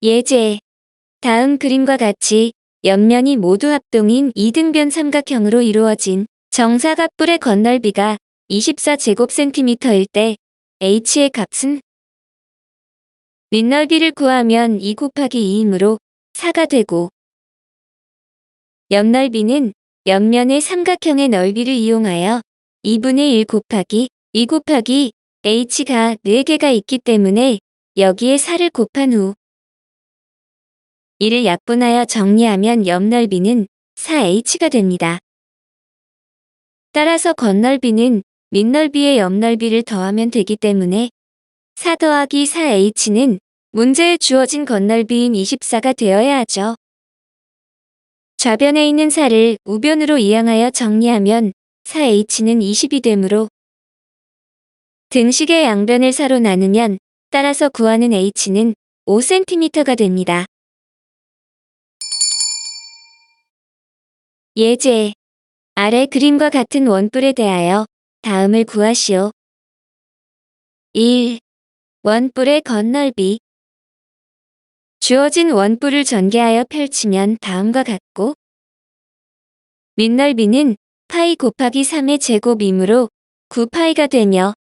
예제. 다음 그림과 같이 옆면이 모두 합동인 이등변 삼각형으로 이루어진 정사각뿔의 건널비가 24제곱센티미터일 때 h의 값은 밑넓이를 구하면 2 곱하기 2이므로 4가 되고, 옆넓이는 옆면의 삼각형의 넓이를 이용하여 2분의 1 곱하기 2 곱하기 h가 4개가 있기 때문에 여기에 4를 곱한 후 이를 약분하여 정리하면 옆넓이는 4h가 됩니다. 따라서 건널비는 밑넓이의 옆넓이를 더하면 되기 때문에 4 더하기 4h는 문제에 주어진 건널비인 24가 되어야 하죠. 좌변에 있는 4를 우변으로 이항하여 정리하면 4h는 20이 되므로 등식의 양변을 4로 나누면 따라서 구하는 h는 5cm가 됩니다. 예제. 아래 그림과 같은 원뿔에 대하여 다음을 구하시오. 1. 원뿔의 건널비. 주어진 원뿔을 전개하여 펼치면 다음과 같고, 밑넓이는 파이 곱하기 3의 제곱이므로 9파이가 되며,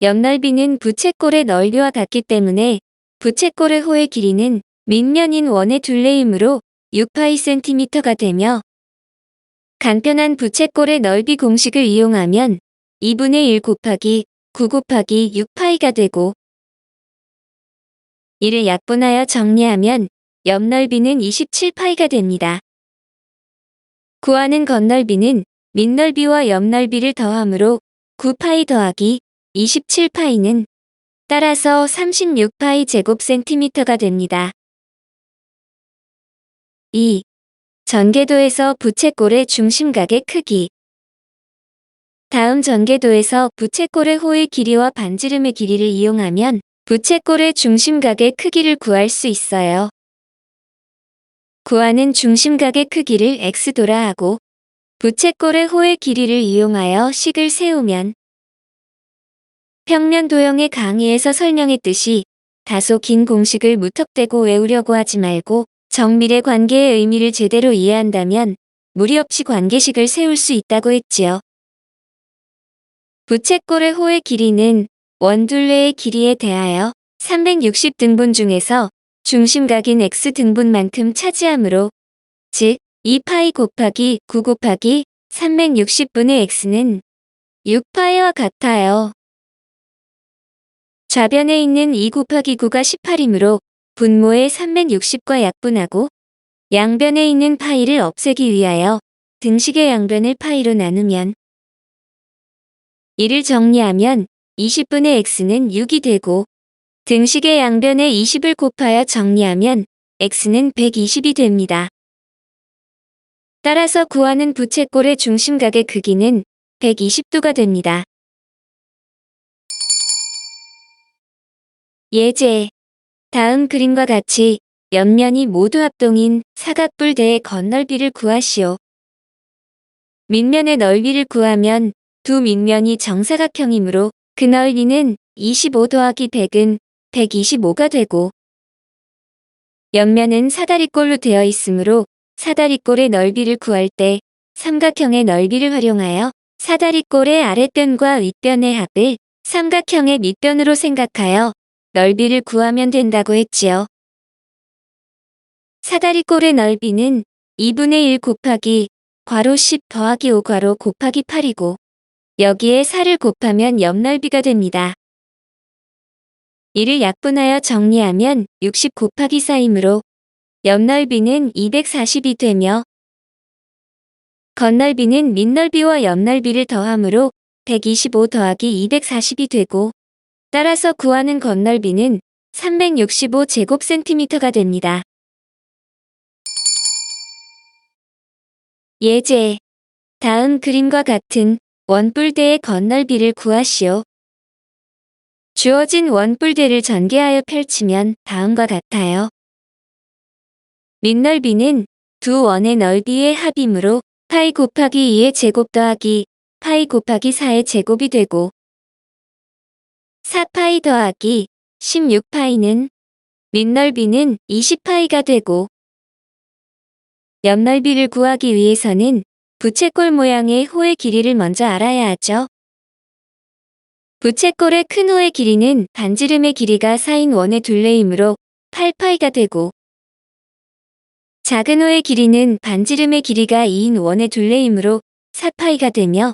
옆넓이는 부채꼴의 넓이와 같기 때문에 부채꼴의 호의 길이는 밑면인 원의 둘레이므로 6파이 cm가 되며, 간편한 부채꼴의 넓이 공식을 이용하면 2분의 1 곱하기 9 곱하기 6파이가 되고, 이를 약분하여 정리하면 옆넓이는 27파이가 됩니다. 구하는 건널비는 밑넓이와 옆넓이를 더하므로 9파이 더하기 27파이는 따라서 36파이 제곱센티미터가 됩니다. 2. 전개도에서 부채꼴의 중심각의 크기. 다음 전개도에서 부채꼴의 호의 길이와 반지름의 길이를 이용하면 부채꼴의 중심각의 크기를 구할 수 있어요. 구하는 중심각의 크기를 x도라 하고 부채꼴의 호의 길이를 이용하여 식을 세우면 평면 도형의 강의에서 설명했듯이 다소 긴 공식을 무턱대고 외우려고 하지 말고 정밀의 관계의 의미를 제대로 이해한다면 무리 없이 관계식을 세울 수 있다고 했지요. 부채꼴의 호의 길이는 원둘레의 길이에 대하여 360등분 중에서 중심각인 x등분만큼 차지하므로, 즉 2파이 곱하기 9 곱하기 360분의 x는 6파이와 같아요. 좌변에 있는 2 곱하기 9가 18이므로 분모의 360과 약분하고 양변에 있는 파이를 없애기 위하여 등식의 양변을 파이로 나누면 이를 정리하면 20분의 x는 6이 되고, 등식의 양변에 20을 곱하여 정리하면 x는 120이 됩니다. 따라서 구하는 부채꼴의 중심각의 크기는 120도가 됩니다. 예제. 다음 그림과 같이 옆면이 모두 합동인 사각뿔대의 건널비를 구하시오. 밑면의 넓이를 구하면 두 밑면이 정사각형이므로 그 넓이는 25 더하기 100은 125가 되고, 옆면은 사다리꼴로 되어 있으므로 사다리꼴의 넓이를 구할 때 삼각형의 넓이를 활용하여 사다리꼴의 아랫변과 윗변의 합을 삼각형의 밑변으로 생각하여 넓이를 구하면 된다고 했지요. 사다리꼴의 넓이는 2분의 1 곱하기 괄호 10 더하기 5 괄호 곱하기 8이고 여기에 4를 곱하면 옆넓이가 됩니다. 이를 약분하여 정리하면 60 곱하기 4이므로 옆넓이는 240이 되며 건널비는 밑넓이와 옆넓이를 더하므로 125 더하기 240이 되고, 따라서 구하는 건널비는 365제곱센티미터가 됩니다. 예제. 다음 그림과 같은 원뿔대의 건널비를 구하시오. 주어진 원뿔대를 전개하여 펼치면 다음과 같아요. 밑넓이는 두 원의 넓이의 합이므로 파이 곱하기 2의 제곱 더하기 파이 곱하기 4의 제곱이 되고, 4파이 더하기 16파이는 밑넓이는 20파이가 되고 옆넓이를 구하기 위해서는 부채꼴 모양의 호의 길이를 먼저 알아야 하죠. 부채꼴의 큰 호의 길이는 반지름의 길이가 4인 원의 둘레이므로 8파이가 되고 작은 호의 길이는 반지름의 길이가 2인 원의 둘레이므로 4파이가 되며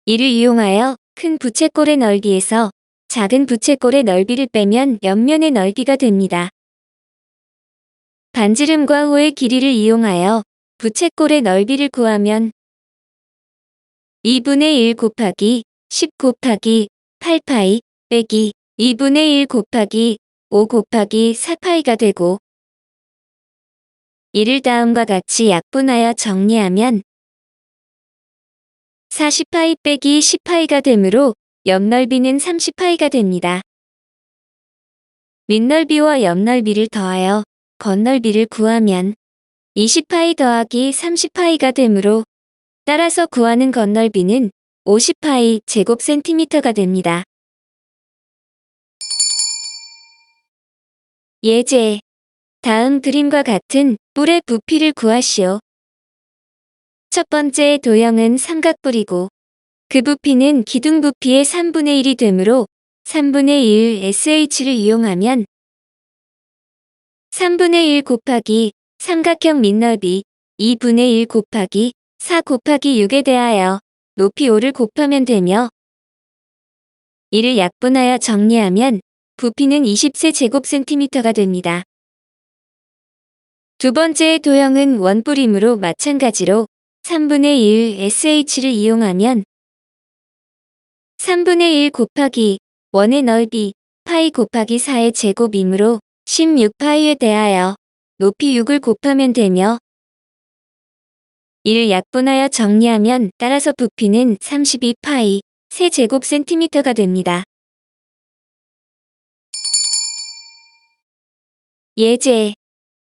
이를 이용하여 큰 부채꼴의 넓이에서 작은 부채꼴의 넓이를 빼면 옆면의 넓이가 됩니다. 반지름과 호의 길이를 이용하여 부채꼴의 넓이를 구하면 2분의 1 곱하기 10 곱하기 8파이 빼기 2분의 1 곱하기 5 곱하기 4파이가 되고 이를 다음과 같이 약분하여 정리하면 40파이 빼기 10파이가 되므로 옆넓이는 30파이가 됩니다. 밑넓이와 옆넓이를 더하여 겉넓이를 구하면 20파이 더하기 30파이가 되므로 따라서 구하는 겉넓이는 50파이 제곱센티미터가 됩니다. 예제. 다음 그림과 같은 뿔의 부피를 구하시오. 첫 번째 도형은 삼각뿔이고 그 부피는 기둥 부피의 3분의 1이 되므로 3분의 1 SH를 이용하면 3분의 1 곱하기 삼각형 밑넓이 2분의 1 곱하기 4 곱하기 6에 대하여 높이 5를 곱하면 되며 이를 약분하여 정리하면 부피는 20세제곱센티미터가 됩니다. 두 번째 도형은 원뿔이므로 마찬가지로 3분의 1 SH를 이용하면 3분의 1 곱하기 원의 넓이 파이 곱하기 4의 제곱이므로 16파이에 대하여 높이 6을 곱하면 되며 이를 약분하여 정리하면 따라서 부피는 32파이 세제곱센티미터가 됩니다. 예제.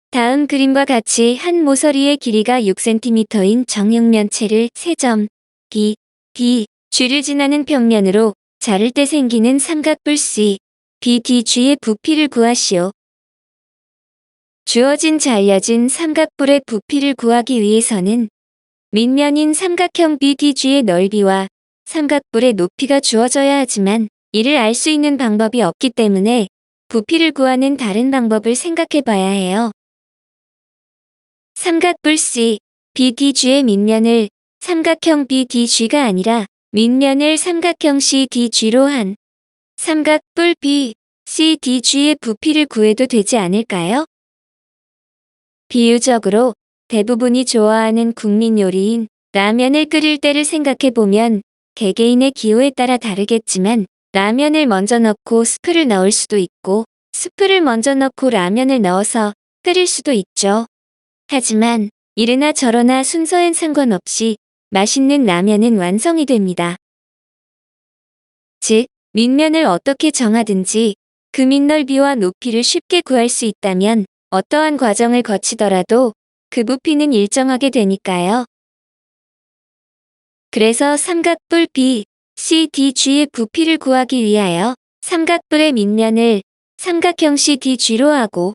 다음 그림과 같이 한 모서리의 길이가 6cm인 정육면체를 3점 B, D, G를 지나는 평면으로 자를 때 생기는 삼각뿔 C, BDG의 부피를 구하시오. 주어진 잘려진 삼각뿔의 부피를 구하기 위해서는 밑면인 삼각형 BDG의 넓이와 삼각뿔의 높이가 주어져야 하지만 이를 알 수 있는 방법이 없기 때문에 부피를 구하는 다른 방법을 생각해 봐야 해요. 삼각뿔 C, BDG의 밑면을 삼각형 BDG가 아니라 밑면을 삼각형 CDG로 한 삼각뿔 B, CDG의 부피를 구해도 되지 않을까요? 비유적으로 대부분이 좋아하는 국민 요리인 라면을 끓일 때를 생각해보면 개개인의 기호에 따라 다르겠지만 라면을 먼저 넣고 스프를 넣을 수도 있고 스프를 먼저 넣고 라면을 넣어서 끓일 수도 있죠. 하지만 이르나 저러나 순서엔 상관없이 맛있는 라면은 완성이 됩니다. 즉, 밑면을 어떻게 정하든지 그 밑넓이와 높이를 쉽게 구할 수 있다면 어떠한 과정을 거치더라도 그 부피는 일정하게 되니까요. 그래서 삼각뿔 B, CDG의 부피를 구하기 위하여 삼각뿔의 밑면을 삼각형 CDG로 하고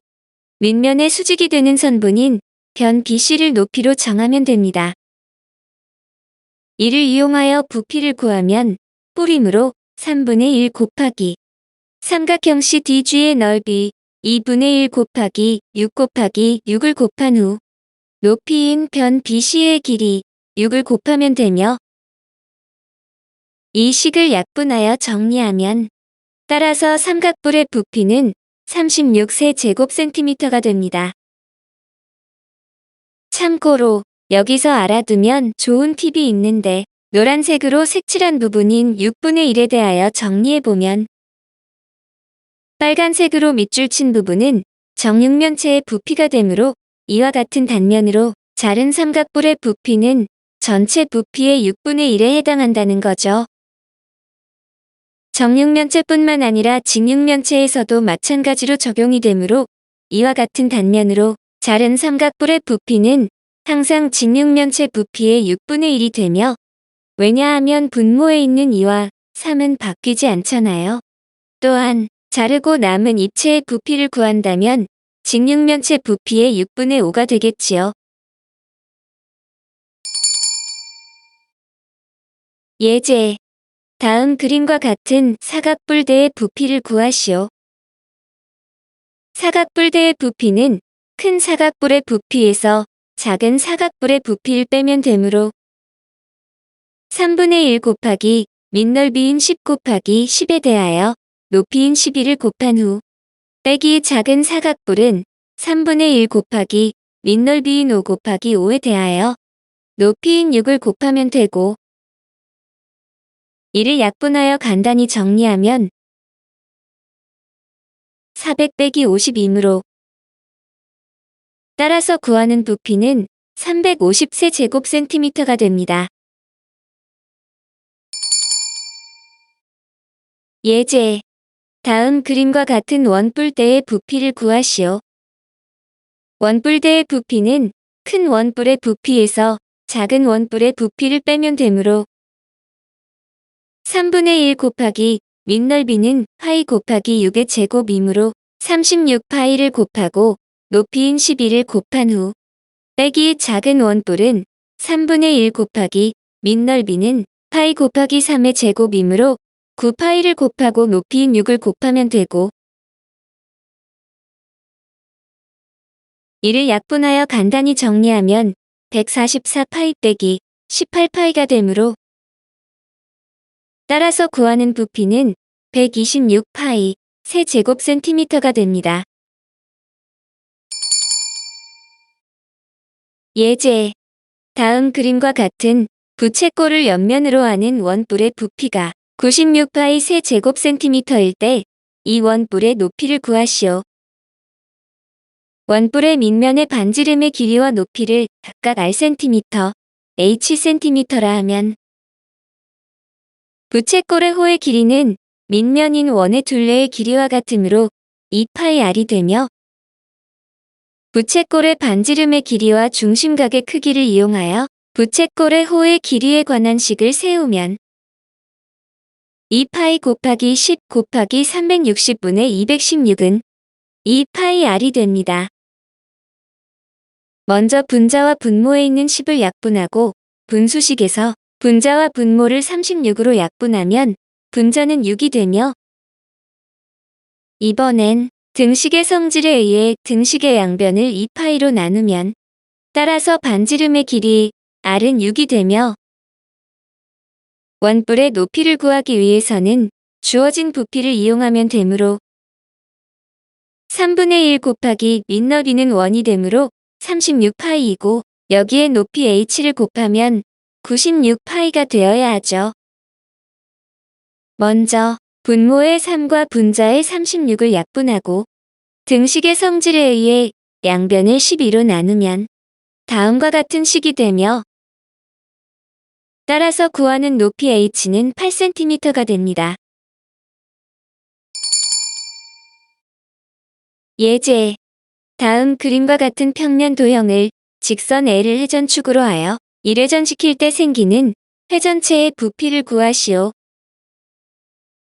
밑면의 수직이 되는 선분인 변 BC를 높이로 정하면 됩니다. 이를 이용하여 부피를 구하면 뿔이므로 3분의 1 곱하기 삼각형 CDG의 넓이 2분의 1 곱하기 6 곱하기 6을 곱한 후 높이인 변 BC의 길이 6을 곱하면 되며 이 식을 약분하여 정리하면 따라서 삼각뿔의 부피는 36세제곱센티미터가 됩니다. 참고로 여기서 알아두면 좋은 팁이 있는데 노란색으로 색칠한 부분인 6분의 1에 대하여 정리해보면 빨간색으로 밑줄 친 부분은 정육면체의 부피가 되므로 이와 같은 단면으로 자른 삼각뿔의 부피는 전체 부피의 6분의 1에 해당한다는 거죠. 정육면체뿐만 아니라 직육면체에서도 마찬가지로 적용이 되므로 이와 같은 단면으로 자른 삼각뿔의 부피는 항상 직육면체 부피의 6분의 1이 되며 왜냐하면 분모에 있는 2와 3은 바뀌지 않잖아요. 또한 자르고 남은 입체의 부피를 구한다면 직육면체 부피의 6분의 5가 되겠지요. 예제. 다음 그림과 같은 사각뿔대의 부피를 구하시오. 사각뿔대의 부피는 큰 사각뿔의 부피에서 작은 사각뿔의 부피를 빼면 되므로 3분의 1 곱하기 밑넓이인 10 곱하기 10에 대하여 높이인 11을 곱한 후 빼기 작은 사각뿔은 3분의 1 곱하기 밑넓이인 5 곱하기 5에 대하여 높이인 6을 곱하면 되고, 이를 약분하여 간단히 정리하면 400 빼기 50이므로 따라서 구하는 부피는 350세제곱센티미터가 됩니다. 예제. 다음 그림과 같은 원뿔대의 부피를 구하시오. 원뿔대의 부피는 큰 원뿔의 부피에서 작은 원뿔의 부피를 빼면 되므로 3분의 1 곱하기 밑넓이는 파이 곱하기 6의 제곱이므로 36파이를 곱하고 높이인 11을 곱한 후 빼기 작은 원뿔은 3분의 1 곱하기 밑넓이는 파이 곱하기 3의 제곱이므로 9파이를 곱하고 높이인 6을 곱하면 되고, 이를 약분하여 간단히 정리하면 144파이 빼기 18파이가 되므로 따라서 구하는 부피는 126파이 세제곱센티미터가 됩니다. 예제. 다음 그림과 같은 부채꼴을 옆면으로 하는 원뿔의 부피가 96파이 세제곱센티미터일 때 이 원뿔의 높이를 구하시오. 원뿔의 밑면의 반지름의 길이와 높이를 각각 rcm, hcm라 하면 부채꼴의 호의 길이는 밑면인 원의 둘레의 길이와 같으므로 2파이 r이 되며, 부채꼴의 반지름의 길이와 중심각의 크기를 이용하여 부채꼴의 호의 길이에 관한 식을 세우면 2파이 곱하기 10 곱하기 360분의 216은 2파이 r이 됩니다. 먼저 분자와 분모에 있는 10을 약분하고 분수식에서 분자와 분모를 36으로 약분하면 분자는 6이 되며, 이번엔 등식의 성질에 의해 등식의 양변을 2파이로 나누면 따라서 반지름의 길이 r은 6이 되며, 원뿔의 높이를 구하기 위해서는 주어진 부피를 이용하면 되므로 3분의 1 곱하기 밑넓이는 원이 되므로 36파이이고 여기에 높이 h를 곱하면 96파이가 되어야 하죠. 먼저 분모의 3과 분자의 36을 약분하고 등식의 성질에 의해 양변을 12로 나누면 다음과 같은 식이 되며, 따라서 구하는 높이 h는 8cm가 됩니다. 예제. 다음 그림과 같은 평면 도형을 직선 L을 회전축으로 하여 1회전시킬 때 생기는 회전체의 부피를 구하시오.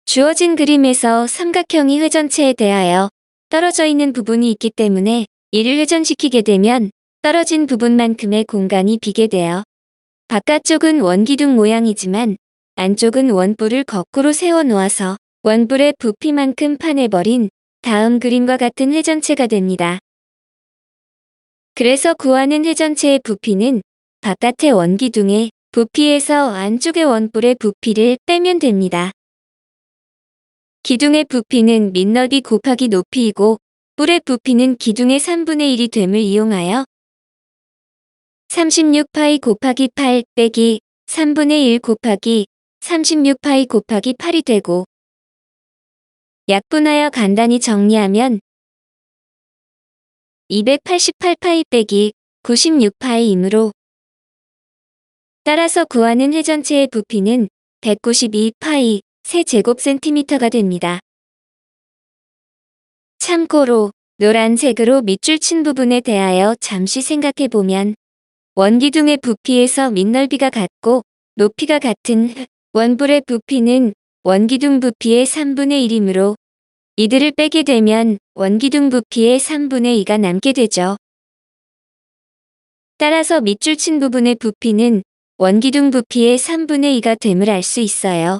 주어진 그림에서 삼각형이 회전체에 대하여 떨어져 있는 부분이 있기 때문에 이를 회전시키게 되면 떨어진 부분만큼의 공간이 비게 되어 바깥쪽은 원기둥 모양이지만 안쪽은 원뿔을 거꾸로 세워 놓아서 원뿔의 부피만큼 파내버린 다음 그림과 같은 회전체가 됩니다. 그래서 구하는 회전체의 부피는 바깥의 원기둥의 부피에서 안쪽의 원뿔의 부피를 빼면 됩니다. 기둥의 부피는 밑넓이 곱하기 높이이고 뿔의 부피는 기둥의 3분의 1이 됨을 이용하여 36파이 곱하기 8 빼기 3분의 1 곱하기 36파이 곱하기 8이 되고, 약분하여 간단히 정리하면 288파이 빼기 96파이이므로 따라서 구하는 회전체의 부피는 192파이 세제곱센티미터가 됩니다. 참고로 노란색으로 밑줄 친 부분에 대하여 잠시 생각해보면 원기둥의 부피에서 밑넓이가 같고 높이가 같은 원뿔의 부피는 원기둥 부피의 3분의 1이므로 이들을 빼게 되면 원기둥 부피의 3분의 2가 남게 되죠. 따라서 밑줄 친 부분의 부피는 원기둥 부피의 3분의 2가 됨을 알 수 있어요.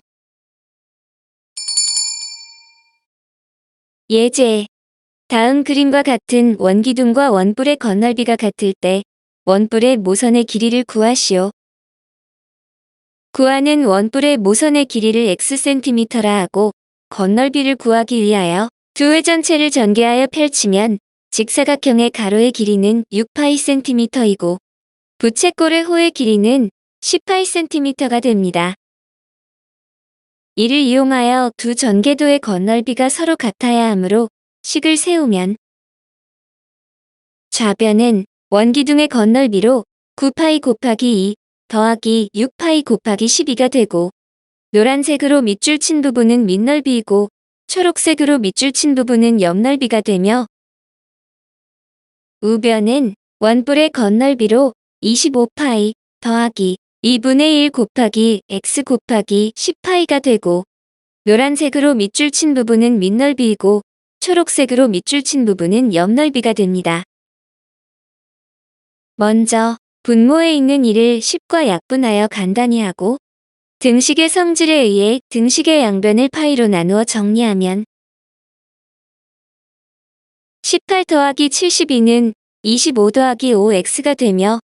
예제. 다음 그림과 같은 원기둥과 원뿔의 건널비가 같을 때 원뿔의 모선의 길이를 구하시오. 구하는 원뿔의 모선의 길이를 xcm라 하고 건널비를 구하기 위하여 두 회 전체를 전개하여 펼치면 직사각형의 가로의 길이는 6πcm이고 부채꼴의 호의 길이는 10πcm가 됩니다. 이를 이용하여 두 전개도의 건널비가 서로 같아야 하므로 식을 세우면 좌변은 원기둥의 건널비로 9π 곱하기 2 더하기 6π 곱하기 12가 되고 노란색으로 밑줄 친 부분은 밑넓이이고 초록색으로 밑줄 친 부분은 옆넓이가 되며 우변은 원뿔의 건널비로 25π 더하기 2분의 1 곱하기 x 곱하기 10π가 되고 노란색으로 밑줄 친 부분은 밑넓이이고 초록색으로 밑줄 친 부분은 옆넓이가 됩니다. 먼저 분모에 있는 이를 10과 약분하여 간단히 하고 등식의 성질에 의해 등식의 양변을 파이로 나누어 정리하면 18 더하기 72는 25 더하기 5x가 되며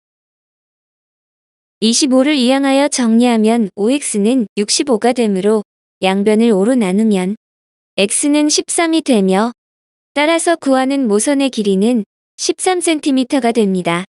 25를 이항하여 정리하면 5x는 65가 되므로 양변을 5로 나누면 x는 13이 되며 따라서 구하는 모선의 길이는 13cm가 됩니다.